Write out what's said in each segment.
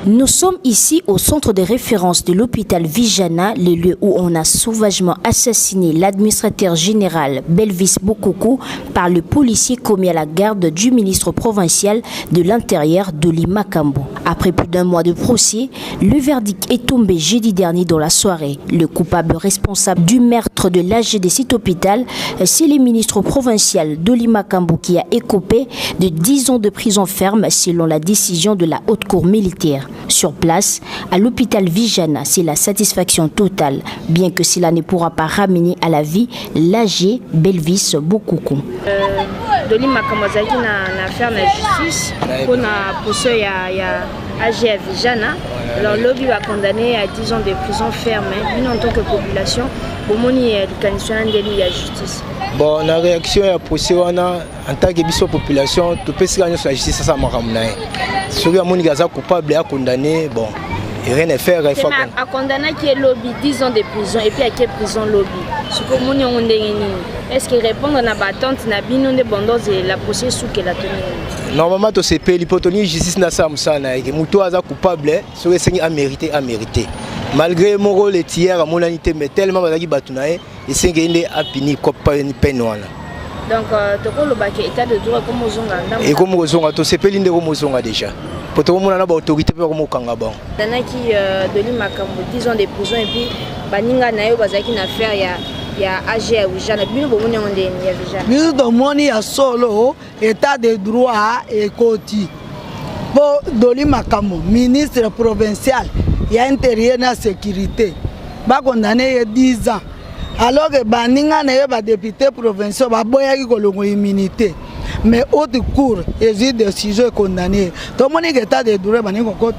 Nous sommes ici au centre de référence de l'hôpital Vijana, le lieu où on a sauvagement assassiné l'administrateur général Belvis Bokoko par le policier commis à la garde du ministre provincial de l'Intérieur Doli Makambo. Après plus d'un mois de procès, le verdict est tombé jeudi dernier dans la soirée. Le coupable responsable du meurtre de l'AG de cet hôpital, c'est le ministre provincial Doli Makambo qui a écopé de 10 ans de prison ferme selon la décision de la haute cour militaire. Sur place, à l'hôpital Vijana, c'est la satisfaction totale, bien que cela ne pourra pas ramener à la vie l'AG Belvis Bokoko. Doli Makambo azalaki na affaire na justice pour na procès ya AG à Vijana. Alors lobby va condamner à 10 ans de prison ferme. Nous en tant que population, bomoni likanisi na ndeli ya justice. Bon, la réaction à procès en tant que population, tout peut se gagner sur la justice ça makamna. Celui à moni gaza coupable à condamner, bon, et rien à faire, il faut à condamner qui est lobby 10 ans de prison et puis à quelle prison lobby. Ce que moni on est-ce qu'il répond à la battante na bino de bondoze la procès sous que la tenue. Normalement to se paye l'hypotonie justice na ça musana et muto aza coupable, celui qui a mérité malgré mon rôle et hier à mon anité mais tellement bazaki batunae et c'est qu'il a puni comme peine wana. Donc toko lo baki état de droit comme ozonga ndambo. Et comme ozonga to se paye l'inde comme ozonga déjà. Pour tout le monde na ba autorité pour comme kanga bon. Danaki Doli Makambo 10 ans de prison et puis baninga na yo bazaki na affaire ya AG à Vijana bino bomoni onde ya Vijana. Biso domoni ya solo état de droit et koti. Bo Doli Makambo ministre provincial ya intérieur na sécurité ba condamné 10 ans. Alors que baninga na yo ba député provincial ba boyaki kolongo immunité. Mais haute cour exige décision condamné. Tout le monde est état de droit baninga côté.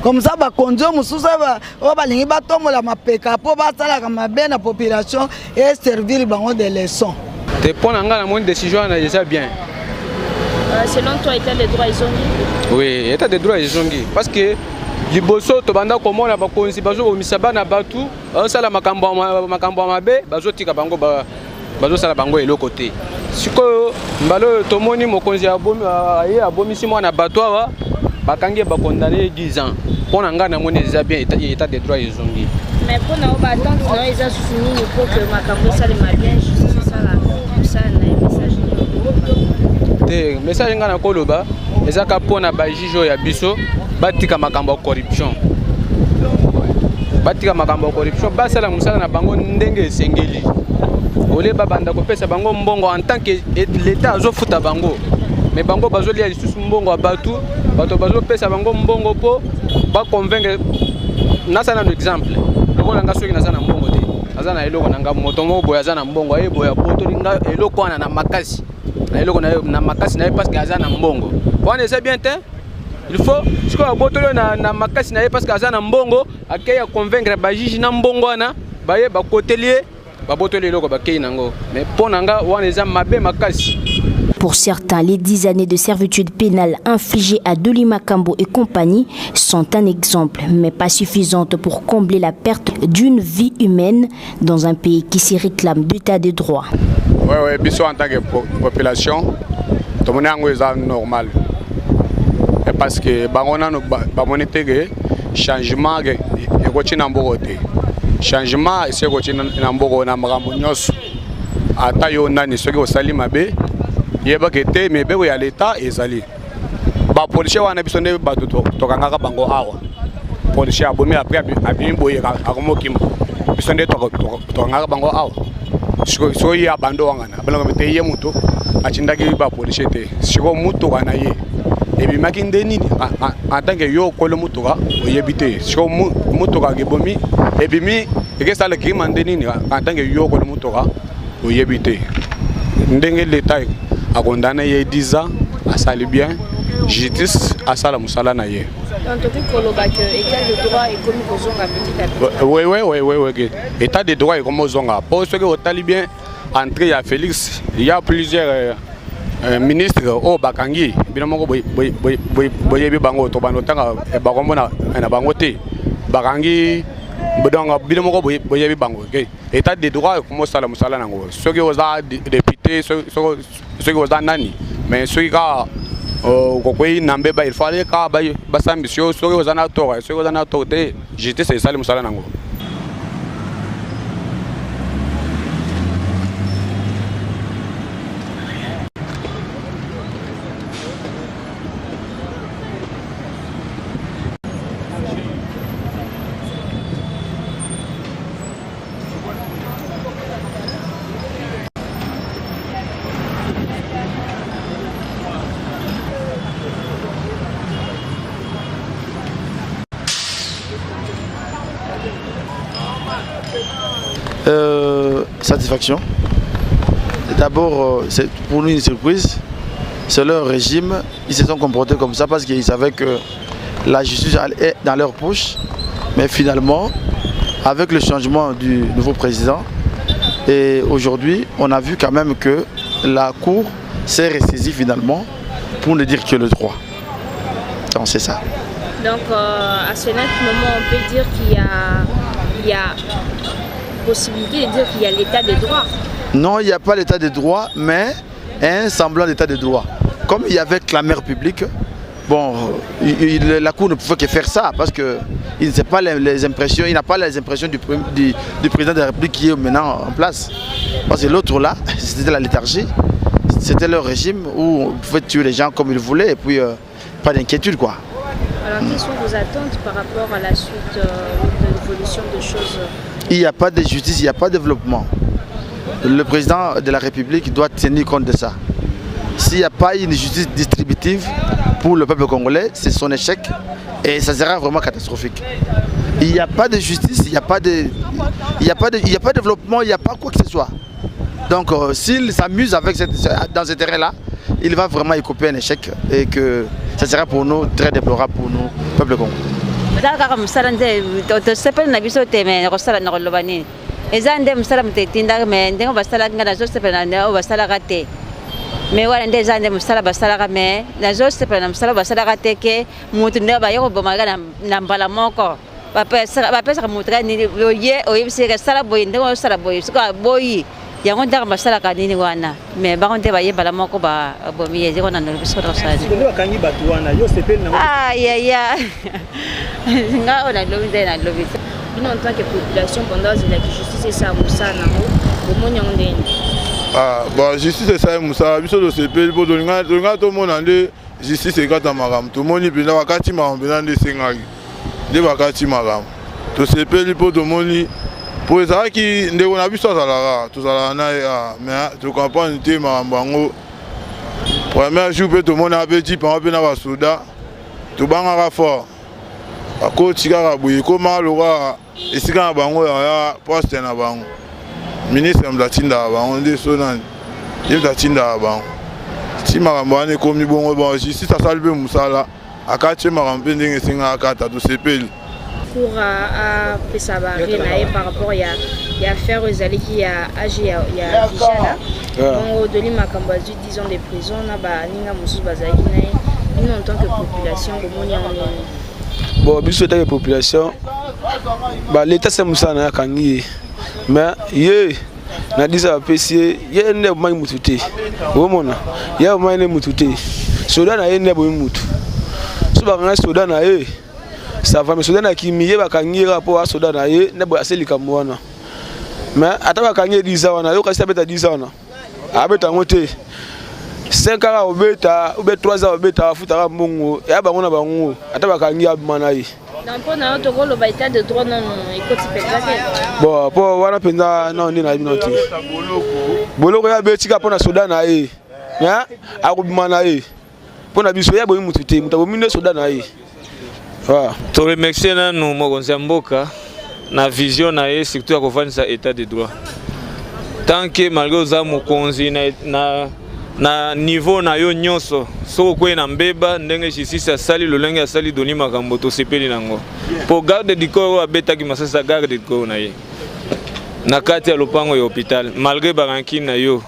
Comme ça, ba konzo mususa ba lingi ba tomola mapeka po ba sala kama bien la population et servir bango des leçons. Te pon nga na mon décision na déjà bien. Selon toi état de droit ils ont dit? Oui, état de droit ils ont dit parce que liboso to banda komona ba konzi bazo omisaba na batu sala makambo mabe bazo tika bango bazo sala bango eloko te. Siko mbalo tomoni mokonzi abomisi mwana bato awa bakangi ba condamné 10 ans. Pour nga na moni déjà bien état de droit ils ont dit. Mais pour na ba attendre non ils ont fini pour que makambo sale ma bien justice ça na message. Te message nga na koloba ezaka pona ba jijo ya biso batika makambo corruption. Batika makambo corruption basala musala na bango ndenge esengeli. Ole babanda ko pesa bango mbongo en tant que l'état azofuta bango. Mais bango bazo lia lisusu mbongo abatu bato bazo pesa bango mbongo po ba convaincre nasa na exemple loko nanga soki nasa na mbongo te nasa na eloko nanga moto mo boya za na mbongo e boya poto linga eloko wana na makasi na eloko na makasi na parce que aza na mbongo wana c'est bien te il faut siko botolo na makasi na parce que aza na mbongo akeya convaincre ba juge na mbongo wana baye ba kotelier ba botolo eloko ba kei nango mais ponanga wana eza mabe makasi. Pour certains, les 10 années de servitude pénale infligées à Doli Makambo et compagnie sont un exemple, mais pas suffisantes pour combler la perte d'une vie humaine dans un pays qui s'y réclame d'état de droit. Oui, bien en tant que population, tout le monde est normal. Parce que le changement est changement c'est yeba kete mebe ya l'état ezali ba policier wana biso nde ba to kangaka bango awa policier abomi après abimi boye akomokima biso nde to kangaka bango awa so ya bando wangana bana mete ye muto achindaki ba policier te siko muto kana ye ebimaki nde nini en tant que yo kolo muto ka oyebite siko muto ka gebomi ebimi ekesa le crime nde nini en tant que yo kolo muto ka oyebite ndenge l'état a condamné il y a 10 ans, à salir bien, justice à Salah Moussala Naye. Donc, tu dis que l'état de droit est comme Ozonga petit à petit. Oui. L'état de droit est comme Ozonga. Pour ceux qui ont bien entré à Félix, il y a plusieurs ministres au Bakangi. Binamongo Boyebi Bango, Tobanotanga, et Baromona, et Bangote. Bakangi, Binamongo Boyebi Bango. L'état de droit est comme Salah Moussala Nango. Ceux qui ont députés, ceux qui ont nani, mais ceux qui ont kokwei nambeba il fallait ka basambisio soki ozana tort soki ozana tort te justice esali musala nango. Satisfaction. D'abord, c'est pour nous une surprise. C'est leur régime. Ils se sont comportés comme ça parce qu'ils savaient que la justice est dans leur poche. Mais finalement, avec le changement du nouveau président, et aujourd'hui, on a vu quand même que la Cour s'est ressaisie finalement pour ne dire que le droit. Donc c'est ça. Donc à ce moment, on peut dire qu'il y a possibilité de dire qu'il y a l'état de droit. Non, il n'y a pas l'état de droit, mais un semblant d'état de droit. Comme il y avait clameur publique, bon, la Cour ne pouvait que faire ça parce qu'il ne sait pas les impressions, il n'a pas les impressions du président de la République qui est maintenant en place. Parce que l'autre là, c'était la léthargie, c'était leur régime où on pouvait tuer les gens comme ils voulaient et puis pas d'inquiétude quoi. Alors quelles sont vos attentes par rapport à la suite de l'évolution de choses? Il n'y a pas de justice, il n'y a pas de développement. Le président de la République doit tenir compte de ça. S'il n'y a pas une justice distributive pour le peuple congolais, c'est son échec et ça sera vraiment catastrophique. Il n'y a pas de justice, il n'y a pas de développement, il n'y a pas quoi que ce soit. Donc s'il s'amuse dans ce terrain-là, il va vraiment y couper un échec et que ça sera pour nous très déplorable pour nous, peuple congolais. Ezande musala mutetinda me ndengo basala ngana zo sepena na basala gate me wala nde zande musala basala game na zo sepena musala basala gate ke mutu nde ba yoko bomaga na mbala moko ba pesa mutra ni oye se sala boy ndengo sala boy suka boy yango ndaka basala kanini wana me ba konte ba yebala moko ba bomiye ziko na no bisoto sala ndio bakangi batu wana yo sepena na ya nga ona lobi nde na lobi. Nous, en tant que population, pendant la justice, c'est ça, Moussa, bon, justice, c'est ça, Moussa, il faut que c'est payé pour donner tout le monde en deux. Justice, c'est quand on tout le monde, il y a wakati maram, des sengari, des wakati maram. Tout c'est payé pour tout le monde. Pour ça, qui on a vu ça, tout ça, mais tu comprends, tu es maram bango. Premier jour, tout le monde a dit, par exemple, dans le Soudan, tout le monde a fort. Ako tika boye ko malora esika bango ya poste na bango ministre mdatinda bango nde sonan mdatinda bango ti marambane komi bongo ba justice asalbe musala akati marambe ndenge singa akata to sepeli pour a pesa barre na par rapport ya affaire ezali ki ya agi ya Vijana bongo doli makambo azu 10 ans de prison na ba ninga mususu bazaki na nous en tant que population bomoni en bon, biso ta population ba l'état c'est Moussa na kangi mais ye na disa pesi ye ne mai mutute wo mona ye mai ne mutute soda na ye ne bo mutu so ba ngana soda na ye ça va mais soda na kimi ye ba kangi rapport a soda na ye ne bo aseli kamwana mais ataba kangi 10 ans na yo kasi beta 10 ans na abeta ngote 5 ans au beta ou 3 ans au beta futa mbongo ya bango na bango ataba kangi abmana ye donc na auto ko lo baita de droit non ikoti pekate bon po wana penza non ni na binoti boloko ya betika pona soda na ye ya akubmana ye pona biso ya boyi mutute mutabo mine soda na ye wa to remercier na nous mokonzi mboka na vision na ye surtout akovanisa état de droit tant que malgré za mokonzi na niveau na yo nyonso soko kwe na mbeba ndenge justice asali lolenge asali doni makambo to sepeli nango po garde du corps abetaki masasa garde du corps na ye na kati ya lopango ya hôpital malgré baranki na yo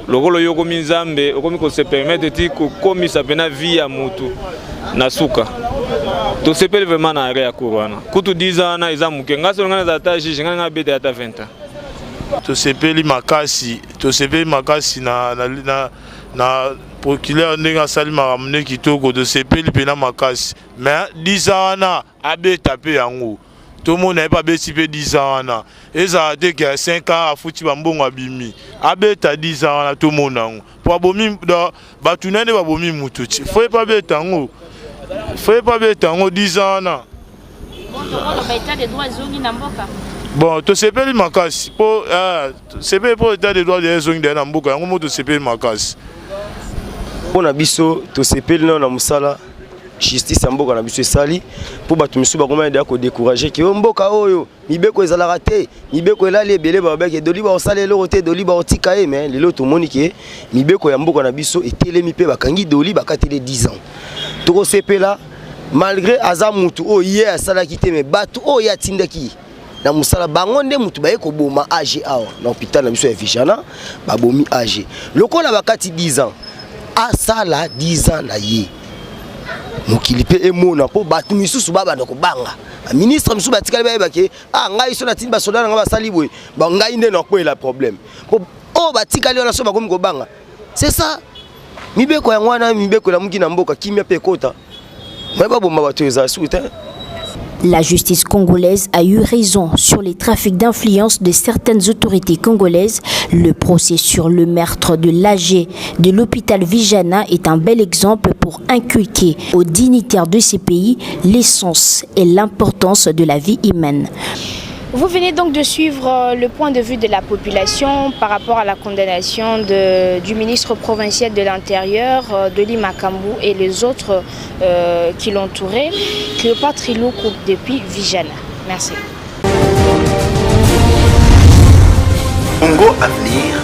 lokolo yo komi nzambe okomi ko se permettre ti ko komisa pena vie ya mutu na suka to sepeli vraiment na area kurwana kutu 10 ans na eza muke ngaso ngana za taji ngana beta ata 20 ans to sepeli makasi na procureur ndenge sali makamune kitoko to sepeli pena makasi mais 10 ans na abe tapé yango tout le monde n'est pas bêti pe 10 ans na eza te que 5 ans afuti bambongo abimi abe ta 10 ans na tout le monde nango pour bomi ba tunane ba bomi mututi faut pas bêta yango faut pas bêta yango 10 ans na bon to sepeli makasi po sepeli po état de droit des zones na mboka yango moto sepeli makasi pona biso to sepeli na musala justice ya mboka na biso esali po bato misu bakoma ya ko décourager ki mboka oyo mibeko ezalaka te mibeko elali ebele babeke doli ba osala eloko te doli ba otika ye mais lelo tomoni ke mibeko ya mboka na biso etelemi pe bakangi doli bakatele 10 ans toko sepela malgré aza mutu oyo ye asalaki te mais bato oyo atindaki na musala bango nde mutu baye ko boma age awa na hôpital na biso ya Vijana babomi age lokola bakati 10 ans asala 10 ans na ye mokili pe emona po bato misusu baba ndako banga ministre misusu batikali ba ke ngai so na tindi ba soda nga basali boye ba ngai nde na ko la problème po o batikali ona so bakomi ko banga c'est ça mibeko ya ngwana mibeko la muki na mboka kimia pe kota mais ba bomba bato eza souta. La justice congolaise a eu raison sur les trafics d'influence de certaines autorités congolaises. Le procès sur le meurtre de l'AG de l'hôpital Vijana est un bel exemple pour inculquer aux dignitaires de ces pays l'essence et l'importance de la vie humaine. Vous venez donc de suivre le point de vue de la population par rapport à la condamnation du ministre provincial de l'Intérieur, Denis Makambu, et les autres qui l'entouraient, Cléopâtre Triloko depuis Vijana. Merci. Congo Avenir.